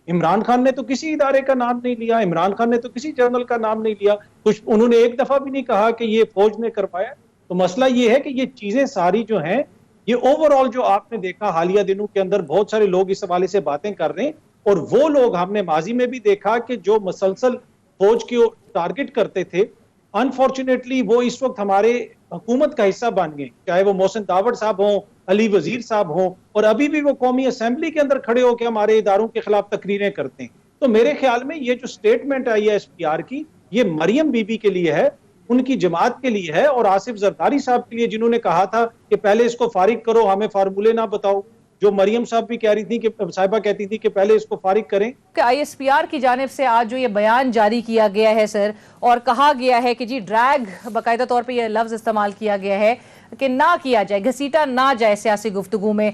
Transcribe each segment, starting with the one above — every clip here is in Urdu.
عمران خان نے تو کسی ادارے کا نام نہیں لیا, عمران خان نے تو کسی جرنل کا نام نہیں لیا, کچھ انہوں نے ایک دفعہ بھی نہیں کہا کہ یہ فوج نے کروایا. تو مسئلہ یہ ہے کہ یہ چیزیں ساری جو ہیں, یہ اوور آل جو آپ نے دیکھا حالیہ دنوں کے اندر بہت سارے لوگ اس حوالے سے باتیں کر رہے ہیں, اور وہ لوگ ہم نے ماضی میں بھی دیکھا کہ جو مسلسل فوج کی ٹارگٹ کرتے تھے, انفارچونیٹلی وہ اس وقت ہمارے حکومت کا حصہ بن گئے, چاہے وہ محسن داوڑ صاحب ہوں, علی وزیر صاحب ہوں, اور ابھی بھی وہ قومی اسمبلی کے اندر کھڑے ہو کے ہمارے اداروں کے خلاف تقریریں کرتے ہیں. تو میرے خیال میں یہ جو سٹیٹمنٹ آئی ہے ایس پی آر کی, یہ مریم بی بی کے لیے ہے, ان کی جماعت کے لیے ہے, اور آصف زرداری صاحب کے لیے جنہوں نے کہا تھا کہ پہلے اس کو فارغ کرو, ہمیں فارمولے نہ بتاؤ, جو مریم صاحب بھی کہہ رہی تھی کہ صاحبہ کہتی تھی کہ پہلے اس کو فارغ کریں. کہ آئی ایس پی آر کی جانب سے آج جو یہ بیان جاری کیا گیا ہے سر, اور کہا گیا ہے کہ جی ڈریگ, باقاعدہ طور پہ یہ لفظ استعمال کیا گیا ہے کہ نہ کیا جائے, گھسیٹا نہ جائے سیاسی گفتگو میں,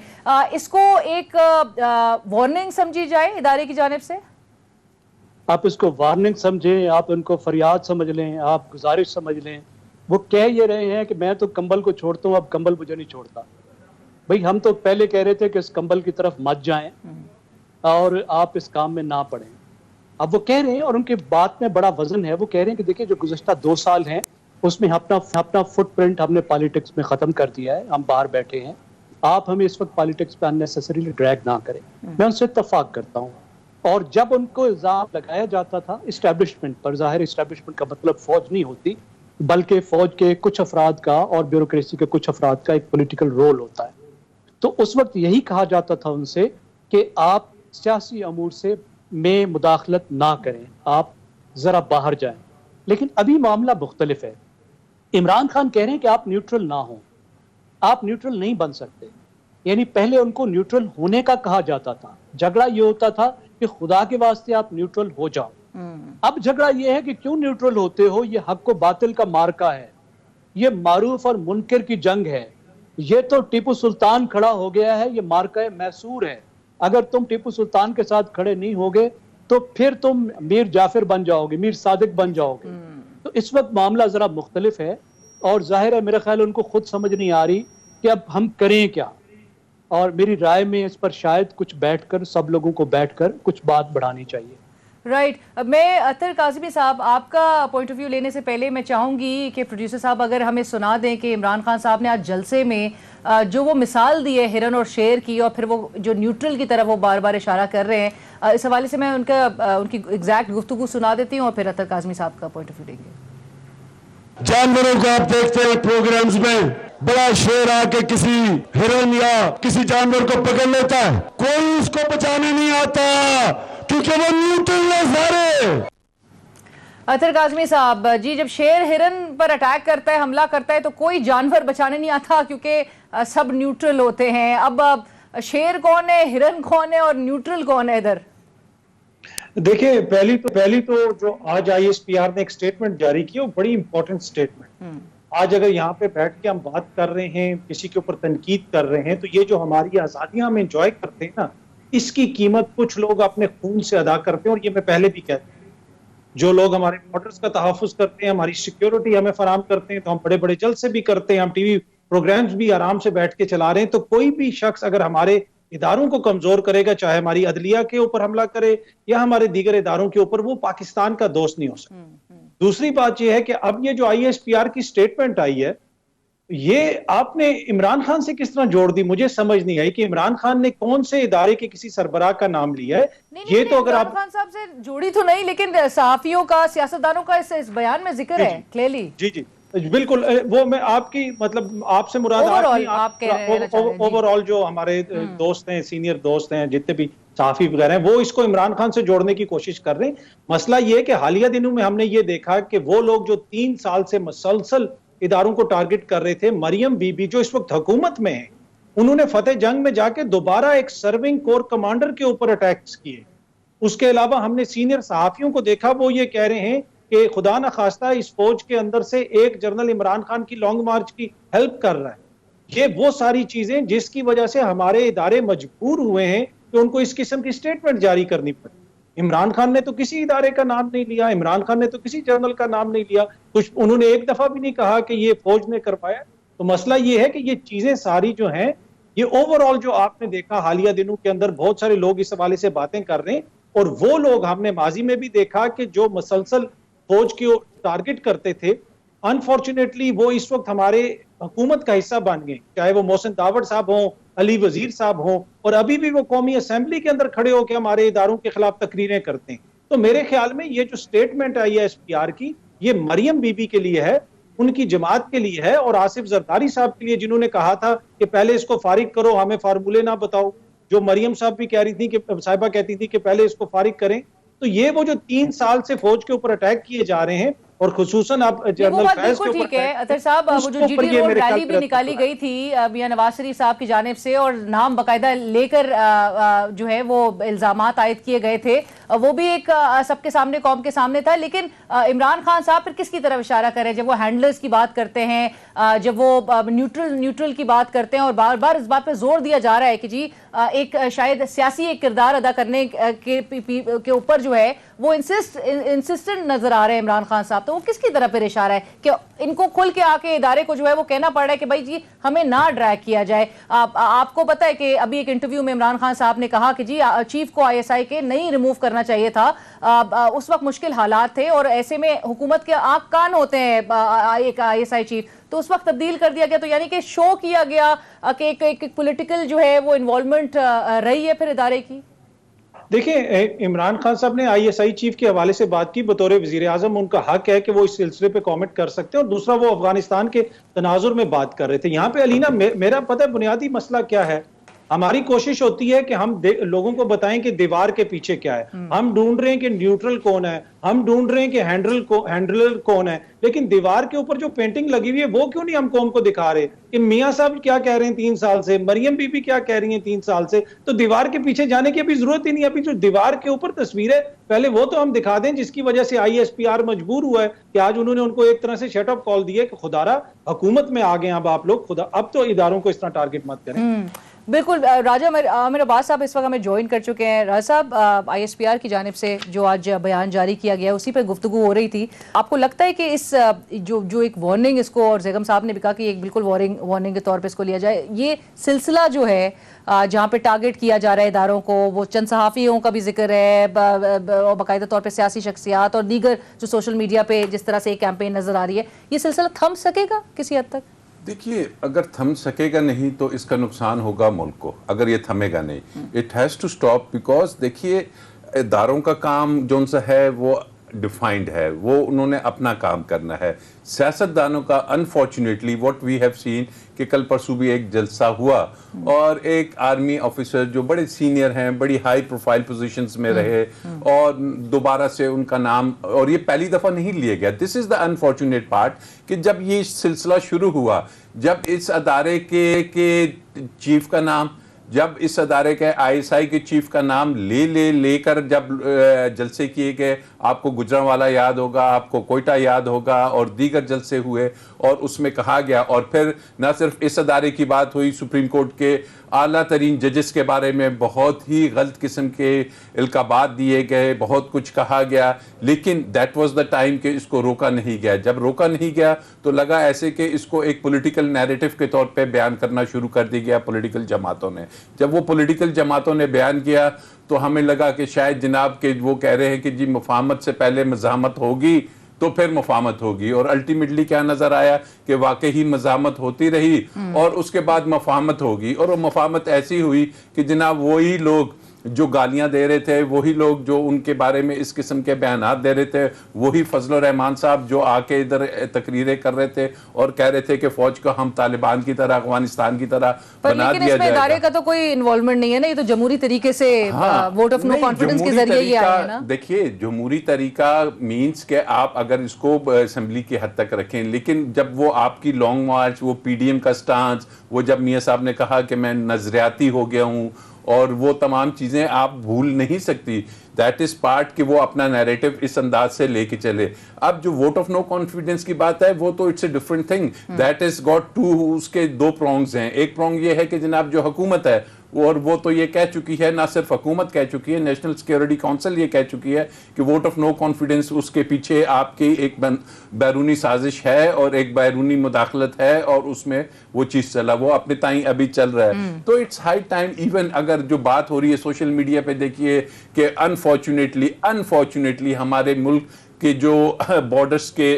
اس کو ایک وارننگ سمجھی جائے ادارے کی جانب سے؟ آپ اس کو وارننگ سمجھیں, آپ ان کو فریاد سمجھ لیں, آپ گزارش سمجھ لیں. وہ کہہ یہ رہے ہیں کہ میں تو کمبل کو چھوڑتا ہوں, اب کمبل مجھے نہیں چھوڑتا. بھئی ہم تو پہلے کہہ رہے تھے کہ اس کمبل کی طرف مت جائیں اور آپ اس کام میں نہ پڑیں. اب وہ کہہ رہے ہیں, اور ان کی بات میں بڑا وزن ہے, وہ کہہ رہے ہیں کہ دیکھیں جو گزشتہ 2 سال ہیں اس میں اپنا فٹ پرنٹ ہم نے پالیٹکس میں ختم کر دیا ہے, ہم باہر بیٹھے ہیں, آپ ہمیں اس وقت پالیٹکس پہ اننیسیسریلی ڈریگ نہ کریں. میں ان سے اتفاق کرتا ہوں. اور جب ان کو الزام لگایا جاتا تھا اسٹیبلشمنٹ پر, ظاہر اسٹیبلشمنٹ کا مطلب فوج نہیں ہوتی, بلکہ فوج کے کچھ افراد کا اور بیوروکریسی کے کچھ افراد کا ایک پولیٹیکل رول ہوتا ہے, تو اس وقت یہی کہا جاتا تھا ان سے کہ آپ سیاسی امور سے میں مداخلت نہ کریں, آپ ذرا باہر جائیں. لیکن ابھی معاملہ مختلف ہے. عمران خان کہہ رہے ہیں کہ آپ نیوٹرل نہ ہوں, آپ نیوٹرل نہیں بن سکتے. یعنی پہلے ان کو نیوٹرل ہونے کا کہا جاتا تھا, جھگڑا یہ ہوتا تھا کہ خدا کے واسطے آپ نیوٹرل ہو جاؤ. اب جھگڑا یہ ہے کہ کیوں نیوٹرل ہوتے ہو, یہ حق و باطل کا مارکا ہے, یہ معروف اور منکر کی جنگ ہے, یہ تو ٹیپو سلطان کھڑا ہو گیا ہے, یہ مارکہ میسور ہے. اگر تم ٹیپو سلطان کے ساتھ کھڑے نہیں ہوگے تو پھر تم میر جعفر بن جاؤ گے, میر صادق بن جاؤ گے. تو اس وقت معاملہ ذرا مختلف ہے, اور ظاہر ہے میرا خیال ان کو خود سمجھ نہیں آ رہی کہ اب ہم کریں کیا. اور میری رائے میں اس پر شاید کچھ بیٹھ کر, سب لوگوں کو بیٹھ کر کچھ بات بڑھانی چاہیے. رائٹ. میں اطہر کاظمی صاحب آپ کا پوائنٹ آف ویو لینے سے پہلے میں چاہوں گی کہ پروڈیوسر صاحب اگر ہمیں سنا دیں کہ عمران خان صاحب نے آج جلسے میں جو وہ مثال دی ہے ہرن اور شیر کی, اور پھر وہ جو نیوٹرل کی طرف وہ بار بار اشارہ کر رہے ہیں, اس حوالے سے میں ان کی ایگزیکٹ گفتگو سنا دیتی ہوں, اور پھر اطہر کاظمی صاحب کا پوائنٹ آف ویو لیں گے. جانوروں کو آپ دیکھتے ہیں پروگرامز میں, بڑا شیر آ کے کسی ہرن یا کسی جانور کو پکڑ لیتا ہے, کوئی اس کو بچانے نہیں آتا کیونکہ وہ نیوٹرل ہے سارے. اطہر کاظمی صاحب جی, جب شیر ہرن پر اٹیک کرتا ہے, حملہ کرتا ہے, تو کوئی جانور بچانے نہیں آتا کیونکہ سب نیوٹرل ہوتے ہیں. اب شیر کون ہے, ہرن کون ہے, اور نیوٹرل کون ہے ادھر؟ دیکھیں پہلی تو جو آج آئی ایس پی آر نے ایک سٹیٹمنٹ جاری کی, وہ بڑی امپورٹنٹ سٹیٹمنٹ. آج اگر یہاں پہ بیٹھ کے ہم بات کر رہے ہیں, کسی کے اوپر تنقید کر رہے ہیں, تو یہ جو ہماری آزادیاں ہم انجوائے کرتے ہیں نا, اس کی قیمت کچھ لوگ اپنے خون سے ادا کرتے ہیں. اور یہ میں پہلے بھی کہتا ہوں, جو لوگ ہمارے بارڈرز کا تحفظ کرتے ہیں, ہماری سیکیورٹی ہمیں فراہم کرتے ہیں, تو ہم بڑے بڑے جلسے بھی کرتے ہیں, ہم ٹی وی پروگرامز بھی آرام سے بیٹھ کے چلا رہے ہیں. تو کوئی بھی شخص اگر ہمارے اداروں کو کمزور کرے گا, چاہے ہماری عدلیہ کے اوپر حملہ کرے یا ہمارے دیگر اداروں کے اوپر, وہ پاکستان کا دوست نہیں ہو سکتا. دوسری بات یہ ہے کہ اب یہ جو آئی ایس پی آر کی سٹیٹمنٹ آئی ہے, یہ آپ نے عمران خان سے کس طرح جوڑ دی, مجھے سمجھ نہیں آئی کہ عمران خان نے کون سے ادارے کے کسی سربراہ کا نام لیا ہے. یہ تو اگر عمران خان صاحب سے جوڑی تو نہیں, لیکن صحافیوں کا, سیاستدانوں کا اس بیان میں ذکر ہے کلیئرلی. جی جی بالکل, وہ میں آپ کی مطلب آپ سے مراد اوور آل جو ہمارے دوست ہیں, سینئر دوست ہیں, جتنے بھی صحافی وغیرہ ہیں, وہ اس کو عمران خان سے جوڑنے کی کوشش کر رہے ہیں. مسئلہ یہ ہے کہ حالیہ دنوں میں ہم نے یہ دیکھا کہ وہ لوگ جو 3 سال سے مسلسل اداروں کو ٹارگٹ کر رہے تھے, مریم بی بی جو اس وقت حکومت میں ہیں, انہوں نے فتح جنگ میں جا کے دوبارہ ایک سرونگ کور کمانڈر کے اوپر اٹیکس کیے. اس کے علاوہ ہم نے سینئر صحافیوں کو دیکھا, وہ یہ کہہ رہے ہیں کہ خدا نہ خواستہ اس فوج کے اندر سے ایک جنرل عمران خان کی لانگ مارچ کی ہیلپ کر رہا ہے. یہ وہ ساری چیزیں جس کی وجہ سے ہمارے ادارے مجبور ہوئے ہیں کہ ان کو اس قسم کی سٹیٹمنٹ جاری کرنی پڑی. عمران خان نے تو کسی ادارے کا نام نہیں لیا, عمران خان نے تو کسی جنرل کا نام نہیں لیا, کچھ انہوں نے ایک دفعہ بھی نہیں کہا کہ یہ فوج نے کروایا. تو مسئلہ یہ ہے کہ یہ چیزیں ساری جو ہیں, یہ اوور آل جو آپ نے دیکھا حالیہ دنوں کے اندر, بہت سارے لوگ اس حوالے سے باتیں کر رہے ہیں. اور وہ لوگ ہم نے ماضی میں بھی دیکھا کہ جو مسلسل فوج کو ٹارگٹ کرتے تھے، انفارچونیٹلی وہ اس وقت ہمارے حکومت کا حصہ بن گئے، چاہے وہ محسن داوڑ صاحب ہوں، علی وزیر صاحب ہوں، اور ابھی بھی وہ قومی اسمبلی کے اندر کھڑے ہو کے ہمارے اداروں کے خلاف تقریریں کرتے ہیں. تو میرے خیال میں یہ جو سٹیٹمنٹ آئی ہے SPR کی، یہ مریم بی بی کے لیے ہے، ان کی جماعت کے لیے ہے، اور آصف زرداری صاحب کے لیے جنہوں نے کہا تھا کہ پہلے اس کو فارغ کرو، ہمیں فارمولے نہ بتاؤ، جو مریم صاحب بھی کہہ رہی تھی کہ صاحبہ کہتی تھی کہ پہلے اس کو فارغ کریں. تو یہ وہ جو 3 سال سے فوج کے اوپر اٹیک کیے جا رہے ہیں، اور خصوصاً آپ جنرل فیض کے اوپر ٹھیک ہے اطہر صاحب، وہ جو جی ٹی روڈ ریلی بھی نکالی گئی تھی میاں نواز شریف صاحب کی جانب سے، اور نام باقاعدہ لے کر جو ہے وہ الزامات عائد کیے گئے تھے، وہ بھی ایک سب کے سامنے، قوم کے سامنے تھا. لیکن عمران خان صاحب پھر کس کی طرف اشارہ کریں جب وہ ہینڈلرز کی بات کرتے ہیں، جب وہ نیوٹرل کی بات کرتے ہیں، اور بار بار اس بات پہ زور دیا جا رہا ہے کہ جی ایک شاید سیاسی ایک کردار ادا کرنے کے اوپر جو ہے وہ انسسٹنٹ نظر آ رہے ہیں عمران خان صاحب. تو وہ کس کی طرف پھر اشارہ ہے کہ ان کو کھل کے آ کے ادارے کو جو ہے وہ کہنا پڑ رہا ہے کہ بھائی جی ہمیں نہ ڈریگ کیا جائے؟ آپ کو پتہ ہے کہ ابھی ایک انٹرویو میں عمران خان صاحب نے کہا کہ جی چیف کو ISI کے نہیں ریموو کرنا چاہیے تھا، اس وقت مشکل حالات تھے، اور ایسے میں حکومت کے آنکھ کان ہوتے ہیں ایک ISI چیف، تو اس وقت تبدیل کر دیا گیا. تو یعنی کہ شو کیا گیا کہ ایک پولیٹیکل جو ہے وہ انوالومنٹ رہی ہے پھر ادارے کی. دیکھیں، عمران خان صاحب نے ISI چیف کے حوالے سے بات کی، بطور وزیر اعظم ان کا حق ہے کہ وہ اس سلسلے پہ کامنٹ کر سکتے ہیں، اور دوسرا وہ افغانستان کے تناظر میں بات کر رہے تھے. یہاں پہ علینا میرا پتہ ہے بنیادی مسئلہ کیا ہے. ہماری کوشش ہوتی ہے کہ ہم لوگوں کو بتائیں کہ دیوار کے پیچھے کیا ہے. ہم ڈھونڈ رہے ہیں کہ نیوٹرل کون ہے، ہم ڈھونڈ رہے ہیں کہ ہینڈلر کون ہے، لیکن دیوار کے اوپر جو پینٹنگ لگی ہوئی ہے وہ کیوں نہیں ہم قوم کو دکھا رہے کہ میاں صاحب کیا کہہ رہے ہیں 3 سال سے، مریم بی بی کیا کہہ رہی ہیں 3 سال سے. تو دیوار کے پیچھے جانے کی ابھی ضرورت ہی نہیں. ابھی جو دیوار کے اوپر تصویر ہے پہلے وہ تو ہم دکھا دیں، جس کی وجہ سے ISPR مجبور ہوا ہے کہ آج انہوں نے ان کو ایک طرح سے شٹ اپ کال دی ہے کہ خدارا حکومت میں آ گئے اب آپ لوگ، خدا اب تو اداروں کو اس طرح ٹارگٹ مت کریں. بالکل. راجہ عامر عباس صاحب اس وقت ہمیں جوائن کر چکے ہیں. راجہ صاحب، ISPR کی جانب سے جو آج بیان جاری کیا گیا اسی پہ گفتگو ہو رہی تھی. آپ کو لگتا ہے کہ اس جو ایک وارننگ اس کو، اور زیغم صاحب نے بھی کہا کہ ایک بالکل وارننگ کے طور پہ اس کو لیا جائے، یہ سلسلہ جو ہے جہاں پہ ٹارگٹ کیا جا رہا ہے اداروں کو، وہ چند صحافیوں کا بھی ذکر ہے، باقاعدہ طور پہ سیاسی شخصیات اور دیگر جو سوشل میڈیا پہ جس طرح سے ایک کیمپین نظر آ رہی ہے، یہ سلسلہ تھم سکے گا کسی حد تک؟ دیکھیے، اگر تھم سکے گا نہیں تو اس کا نقصان ہوگا ملک کو، اگر یہ تھمے گا نہیں. It has to stop, because دیکھیے اداروں کا کام جون سا ہے وہ ڈیفائنڈ ہے، وہ انہوں نے اپنا کام کرنا ہے. سیاستدانوں کا unfortunately what we have seen کہ کل پرسوں بھی ایک جلسہ ہوا اور ایک آرمی آفیسر جو بڑے سینئر ہیں، بڑی ہائی پروفائل پوزیشنز میں رہے، اور دوبارہ سے ان کا نام، اور یہ پہلی دفعہ نہیں لیا گیا. دس از دا انفارچونیٹ پارٹ کہ جب یہ سلسلہ شروع ہوا، جب اس ادارے کے چیف کا نام، جب اس ادارے کے ISI کے چیف کا نام لے کر جب جلسے کیے گئے، آپ کو گجرانوالا یاد ہوگا، آپ کو کوئٹہ یاد ہوگا، اور دیگر جلسے ہوئے، اور اس میں کہا گیا، اور پھر نہ صرف اس ادارے کی بات ہوئی، سپریم کورٹ کے اعلیٰ ترین ججز کے بارے میں بہت ہی غلط قسم کے القابات دیے گئے، بہت کچھ کہا گیا، لیکن دیٹ واز دا ٹائم کہ اس کو روکا نہیں گیا. جب روکا نہیں گیا تو لگا ایسے کہ اس کو ایک پولیٹیکل نیریٹو کے طور پہ بیان کرنا شروع کر دی گیا پولیٹیکل جماعتوں نے. جب وہ پولیٹیکل جماعتوں نے بیان کیا تو ہمیں لگا کہ شاید جناب کہ وہ کہہ رہے ہیں کہ جی مفاہمت سے پہلے مزاحمت ہوگی تو پھر مفاہمت ہوگی، اور الٹیمیٹلی کیا نظر آیا کہ واقعی مزاحمت ہوتی رہی اور اس کے بعد مفاہمت ہوگی. اور وہ مفاہمت ایسی ہوئی کہ جناب وہی لوگ جو گالیاں دے رہے تھے، وہی لوگ جو ان کے بارے میں اس قسم کے بیانات دے رہے تھے، وہی فضل الرحمان صاحب جو آ کے ادھر تقریریں کر رہے تھے اور کہہ رہے تھے کہ فوج کو ہم طالبان کی طرح، افغانستان کی طرح بنا دیا جائے گا. لیکن اس میں ادارے کا تو کوئی انوالومنٹ نہیں ہے نا، یہ تو جمہوری طریقے سے ووٹ آف نو کانفیڈنس کے ذریعے یہ آیا ہے نا. دیکھیے، جمہوری طریقہ مینس کہ آپ اگر اس کو اسمبلی کی حد تک رکھیں، لیکن جب وہ آپ کی لانگ مارچ، وہ PDM کا سٹانس، وہ جب میاں صاحب نے کہا کہ میں نظریاتی ہو گیا ہوں، اور وہ تمام چیزیں آپ بھول نہیں سکتی. دیٹ از پارٹ کہ وہ اپنا نیریٹو اس انداز سے لے کے چلے. اب جو ووٹ آف نو کانفیڈنس کی بات ہے وہ تو it's a different thing. That is got to, اس کے 2 پرونگز ہیں. ایک پرونگ یہ ہے کہ جناب جو حکومت ہے اور وہ تو یہ کہہ چکی ہے, نہ صرف حکومت کہہ چکی ہے, نیشنل سیکیورٹی کونسل یہ کہہ چکی ہے کہ ووٹ آف نو کانفیڈنس اس کے پیچھے آپ کی ایک بیرونی سازش ہے اور ایک بیرونی مداخلت ہے, اور اس میں وہ چیز چلا, وہ اپنے تائیں ابھی چل رہا ہے. تو اٹس ہائی ٹائم, ایون اگر جو بات ہو رہی ہے سوشل میڈیا پہ دیکھیے کہ انفارچونیٹلی ہمارے ملک کے جو بارڈرز کے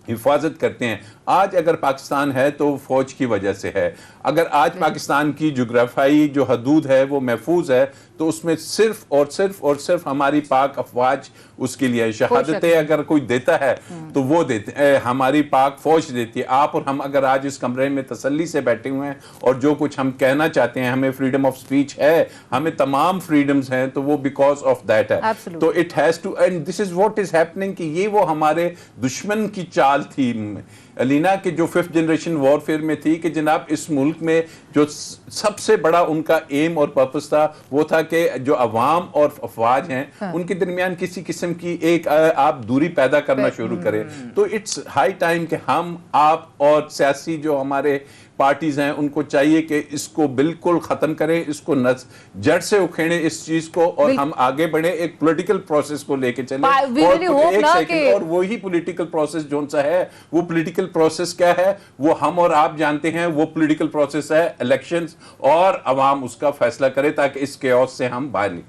حفاظت کرتے ہیں, آج اگر پاکستان ہے تو فوج کی وجہ سے ہے. اگر آج پاکستان کی جغرافیائی جو حدود ہے وہ محفوظ ہے تو اس میں صرف اور صرف ہماری پاک افواج اس کے لیے شہادتیں اگر کوئی دیتا ہے تو وہ دیتے ہماری پاک فوج دیتی ہے. آپ اور ہم اگر آج اس کمرے میں تسلی سے بیٹھے ہوئے ہیں اور جو کچھ ہم کہنا چاہتے ہیں, ہمیں فریڈم آف سپیچ ہے, ہمیں تمام فریڈمز ہیں, تو وہ بیکاز آف دیٹ ہے. تو it has to, and this is what is happening, کہ یہ وہ ہمارے دشمن کی چال تھی علینا, کہ جو 5th جنریشن وارفیئر میں تھی, کہ جناب اس ملک میں جو سب سے بڑا ان کا ایم اور پرپس تھا وہ تھا کہ جو عوام اور افواج ہیں ان کے درمیان کسی قسم کی ایک آپ دوری پیدا کرنا شروع کریں. تو اٹس ہائی ٹائم کہ ہم, آپ اور سیاسی جو ہمارے پارٹیز ہیں ان کو چاہیے کہ اس کو بالکل ختم کریں, اس کو جڑ سے اکھیڑیں اس چیز کو, اور ہم آگے بڑھیں ایک پولیٹیکل پروسیس کو لے کے چلیں. اور وہی پولیٹیکل پروسیس جو سا ہے, وہ پولیٹیکل پروسیس کیا ہے وہ ہم اور آپ جانتے ہیں. وہ پولیٹیکل پروسیس ہے الیکشنز, اور عوام اس کا فیصلہ کرے تاکہ اس کیوس سے ہم باہر نکلیں.